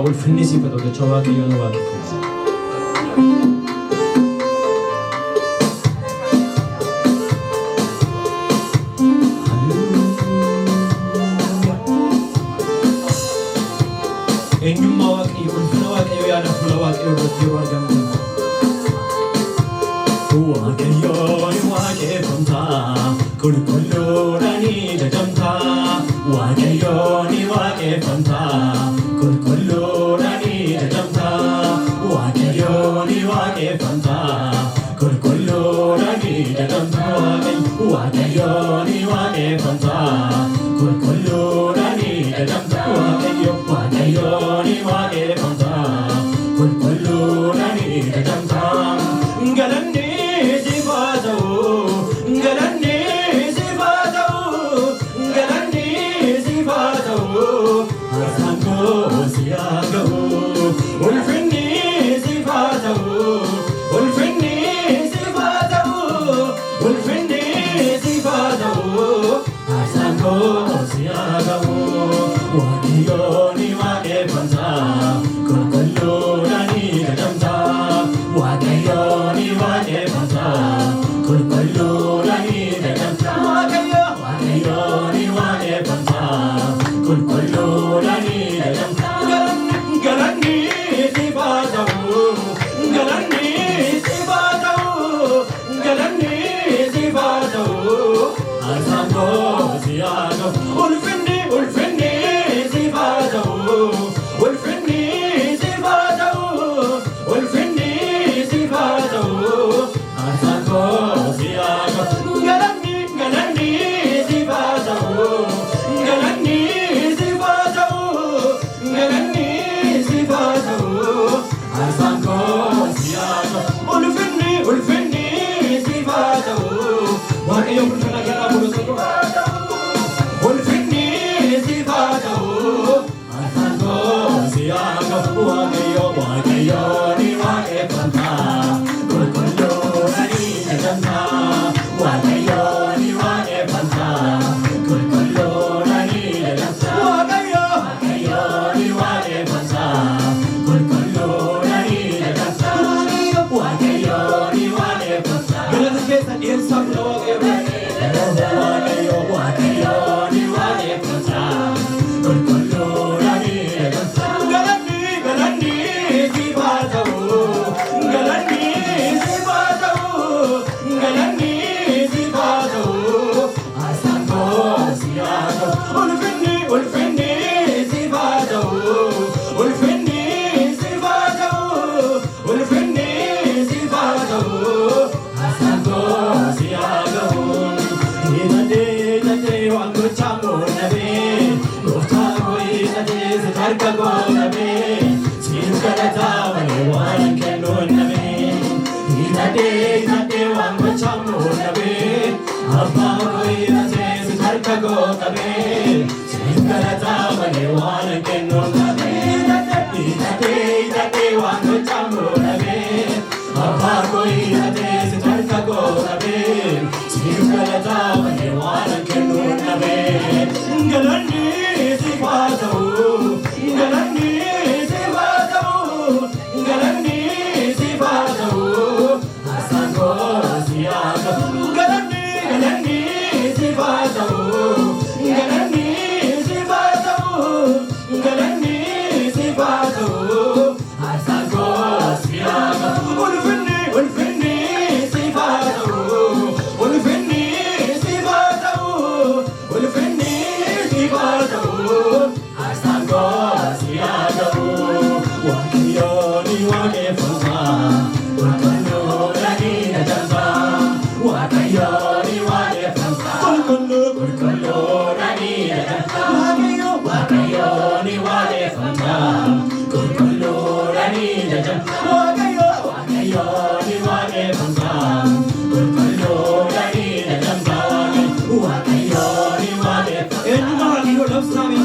Ulfinni si vedo che c'ho anche io 90. Eenyummaa waaqayyo ulfina waaqayyo yaada fuula waaqayyo irratti yeroo argamtu waaqayyoon waaqeffamtaa qulqulluudhaan jajamtaa waaqayyoon waaqeffamtaa qulqulluudhaan jajamtaa waaqayyoon waaqeffamtaa qulqulluudhaan jajamtaa waaqayyoon waaqeffamtaa qulqulluudhaan jajamtaa waaqayyoon waaqeffamtaa qulqulluudhaan jajamtaa galanni siifaa ta'u galanni siifaa ta'u galanni siifaa ta'u haasaan koo si haa ga'u ulfinni siifaa ta'u ulfinni siifaa ta'u ulfinni siifaa ta'u haasaan koo si haa ga'u waaqayyoon waaqeffamtaa qulqulluudhaan jajamtaa waaqayyoon waaqeffamtaa qulqulluudhaan jajamtaa waaqayyoon waaqeffamtaa qulqulluudhaan jajamtaa galanni siifaa ta'u galanni siifaa ta'u galanni siifaa ta'u haasaan koo si haa ga'u ulfinni siifaa ta'u ulfinni siifaa ta'u ulfinni siifaa ta'u haasaan koo si haa ga'u galanni siifaa ta'u galanni siifaa ta'u galanni siifaa ta'u haasaan koo si haa ga'u ulfinni siifaa ta'u waaqayyo ulfina kenna bulusatu ulfinni siifaa ta'u haasaan koo si haa ga'u waaqayyoon waaqeffamtaa qulqulluudhaan jajamtaa waaqayyoon waaqeffamtaa qulqulluudhaan jajamtaa waaqayyoon waaqeffamtaa qulqulluudhaan jajamtaa waaqayyoon waaqeffamtaa galata keessa dhiyeessaa fila waaqayyo waaqayyoon waaqeffamtaa qulqulluudhaan jajamtaa galanni siifaa ta'u galanni siifaa ta'u galanni siifaa ta'u haasaan koo si haa ga'u ulfinni siifaa ta'u ulfinni siifaa ta'u ulfinni siifaa ta'u haasaan koo si haa ga'u hidhatee waan gochaa moodamee gooftaa koo hidhatee si harka godhamee siif galataa malee waan kennuun dhabee hidhatee waan gochaa moodamee abbaa koo hidhatee si harka godhamee siif galataa malee waan kennuun dhabee hidhatee waan gochaa moodamee abbaa koo hidhatee si harka godhamee siif galataa malee waan kennuun dhabee galanni siifaa ta'u galanni siifaa ta'u galanni siifaa ta'u haasaan koo si haa ga'u galanni siifaa ta'u galanni siifaa ta'u galanni siifaa ta'u haasaan koo si haa ga'u ulfinni siifaa ta'u ulfinni siifaa ta'u ulfinni siifaa ta'u haasaan koo si haa ga'u waaqayyoon waaqeffamtaa qulqulluudhaan jajamtaa waaqayyoon waaqeffamtaa qulqulluudhaan jajamtaa waaqayyoon waaqeffamtaa qulqulluudhaan jajamtaa waaqayyoon waaqeffamtaa qulqulluudhaan jajamtaa waaqayyoon waaqeffamtaa eenyummaa waaqayyo labsaame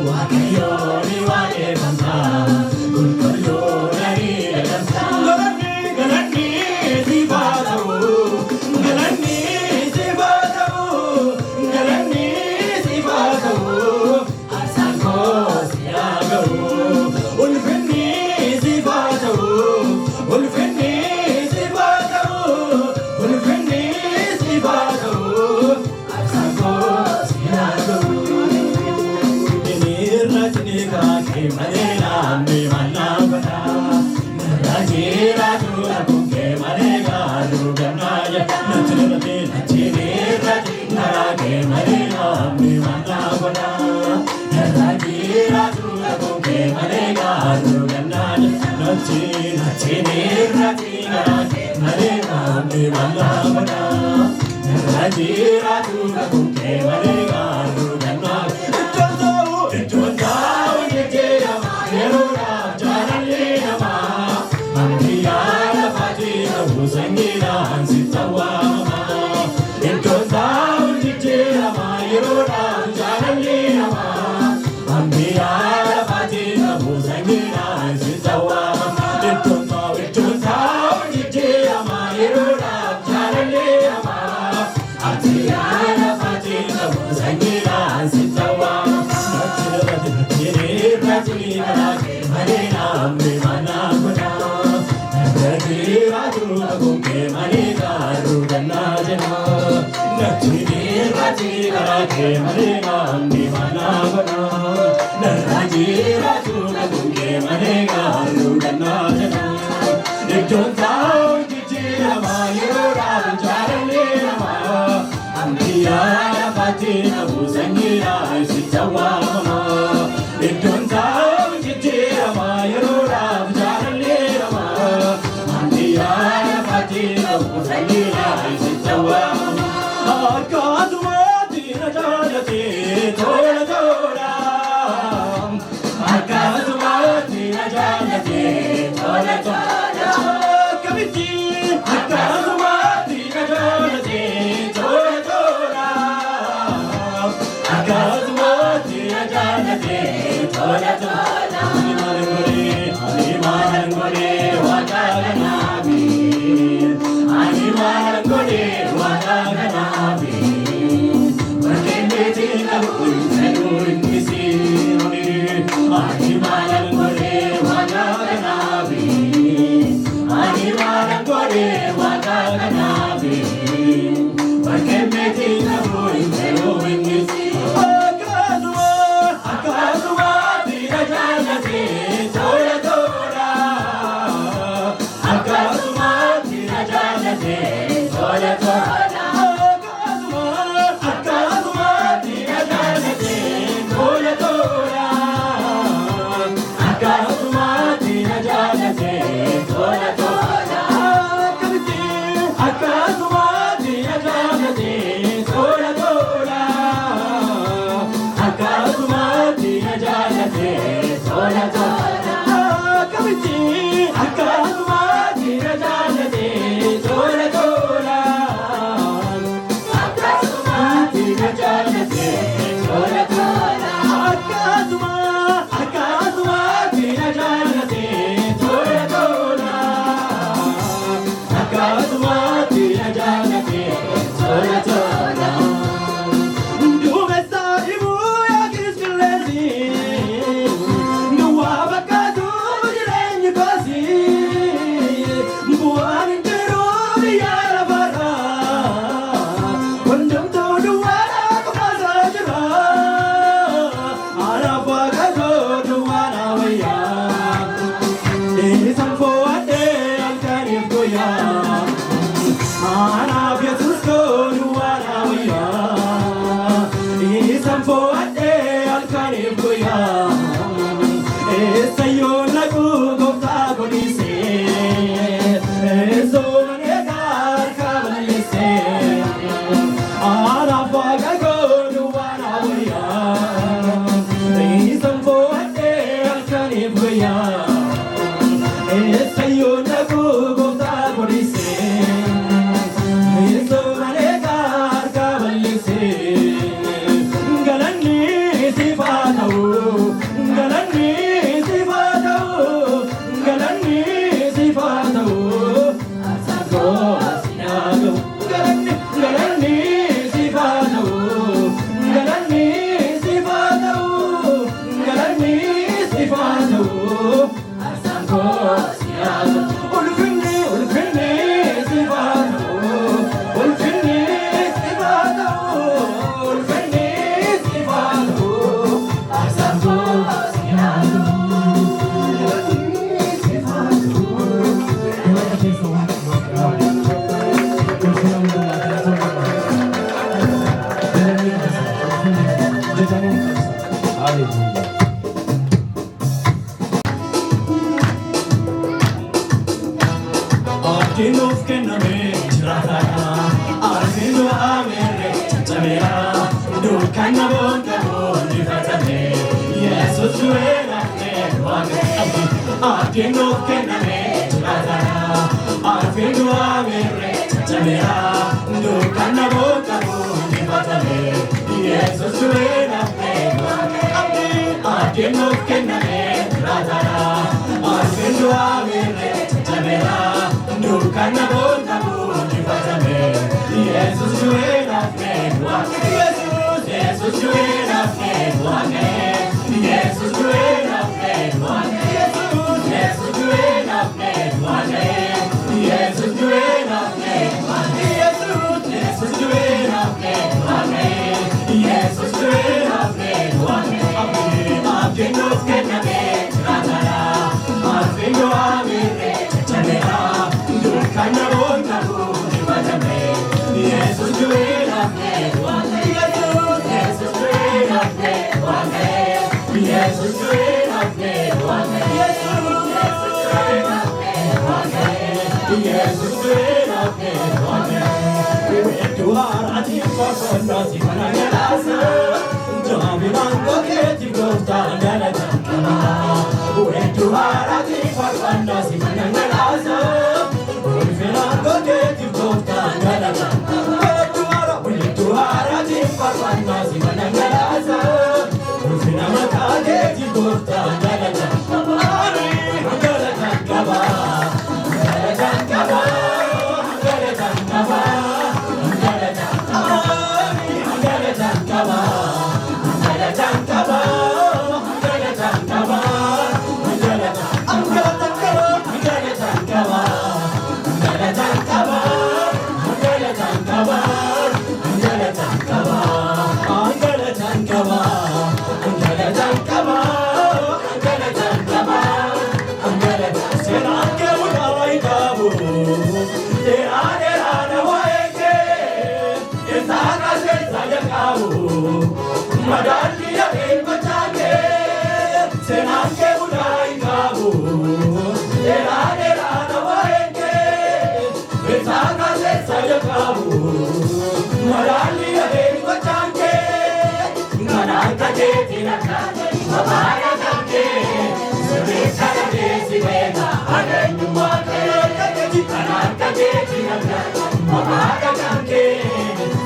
waaqayyoon waaqeffamtaa qulqulluudhaan jajamtaa galanni siifaa ta'u galanni siifaa ta'u galanni siifaa ta'u haasaan koo malena mi manavana Rajira tura kunke malega ruganaya Nachirate nachire rati narage malena mi manavana Rajira tura kunke malega ruganaya Nachire rati narage malena mi manavana Rajira tura kunke malega ruganaya Sangira Sitawa it goes down to Jama Yura Janali Ambia Fatina Sangira Sitawa it goes down to Jama Yura Janali Atia Fatina Sangira Sitawa Marina Mimana Rajira kunke malega ruganajana Nachire rajira ke malega nimanavana Rajira kunke malega ruganajana Ekjonta jijira mayura vijarale nama Ambiya fatina busangira sitawa mama Ekjonta jijira mayura vijarale nama Fatina Sangira Sitawa Akadumati Najalati Tola Tola Akadumati Najalati Tola Tola Kamiti Akadumati Najalati Tola Tola Akadumati Najalati Tola Tola Animalangore Wadagana Animalangore Wadaganabi Bakendeti Nakul Segun Kisironi Animalangore Wadaganabi Animalangore Wadaganabi Bakendeti Nakul Segun Kisironi Akazuma Tirajanati Tola Tola Akazuma Tirajanati Tola Tola Akazuma Tirajanati Tola Tola Akazuma Tirajanati Tola Tola Akazuma Tirajanati Tola Tola Akazuma Tirajanati Tola Tola Kamiti Akazuma Tirajanati Tola Tola Akazuma Tirajanati Tola Tola Akazuma Tirajanati Tola Tola Akazuma Tirajanati Tola Tola Asam Nuuf kenname jiraataadha arfin du'aa meerre cacabeera dukkana boonqaboo injifatame Yesuus du'ee nafne waaqeffate arfin nuuf kenname jiraataadha arfin du'aa meerre cacabeera dukkana boonqaboo injifatame Yesuus du'ee nafne waaqeffate arfin nuuf kenname jiraataadha arfin du'aa meerre cacabeera Dukana bonda bundi fatame Jesus juena fedwa Jesus juena fedwa Jesus juena fedwa Jesus juena fedwa Jesus juena fedwa Jesus juena fedwa Jesus juena fedwa Abdino kename ratara Abdino amire chamera Dukana bonda bundi fatame Jesus juena fedwa Jesus juena fedwa Jesus juena fedwa Jesus juena fedwa Duharati fasandasi manangalasa Jaminan koketi gofta ngalajantama Duharati fasandasi manangalasa Ulfinan koketi gofta ngalajantama Duharati fasandasi manangalasa Ulfinan koketi gofta ngalajantama Ngalajantama Ngalajantama Madalya bachake senanke budai kabu era era nawaenge besaka se sajakabu Madalya bachake manaka je tinaka mabaya kake sebesaka je sibena adenuma ke manaka je tinaka mabaya kake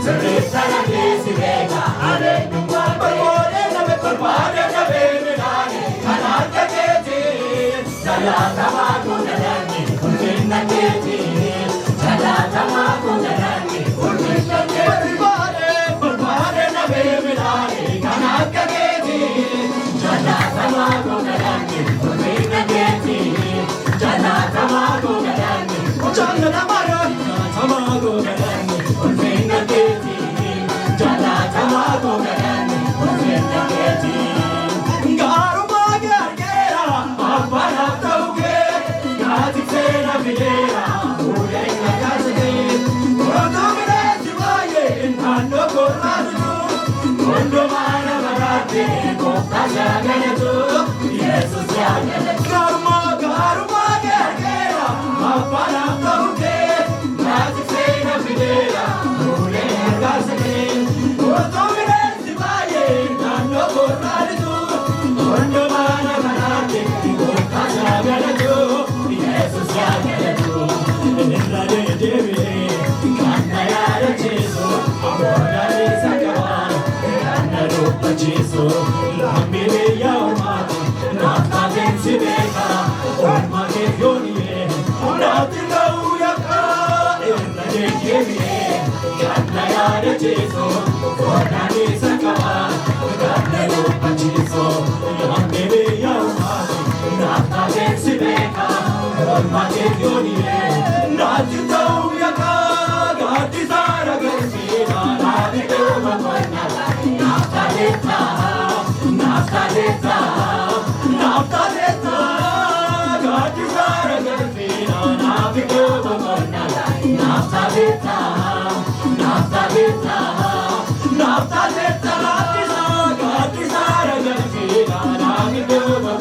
sebesaka je sibena adenuma Parvade na bemilane kanaka keti Salata magunani kunna keti Salata magunani kunna keti Parvade na bemilane kanaka keti Salata magunani kunna keti Salata magunani Chandana mara tamagunani kunna keti Salata magunani Garuma gargera, apana tauge, gati sena videra, ure na kasge. Kondo mire jivaye, nando koradu, kondo mana marate, kofta jagaletu, Jesus jagaletu. Garuma gargera, apana tauge, gati sena videra, ure na kasge. Kondo mire jivaye, nando koradu. Kondo mana manate, kofta jagaletu, Jesus jagaletu. Nella de devi, kanna yara Jesu, amora de sakawan, kanna rupa Jesu, lambile yaumati, nafta densibeka, orma ke fioniye, nafti gauyaka, nella de devi, kanna yara Jesu, amora de sakawan, kanna rupa Jesu, lambile yaumati, nafta densibeka, orma ke fioniye, nafti gauyaka, gati sara garfina, nafti gaumana, nafta leta, nafta leta, nafta leta, gati sara garfina, nafti gaumana, nafta leta, nafta leta, nafta leta, gati sara garfina, nafti gaumana.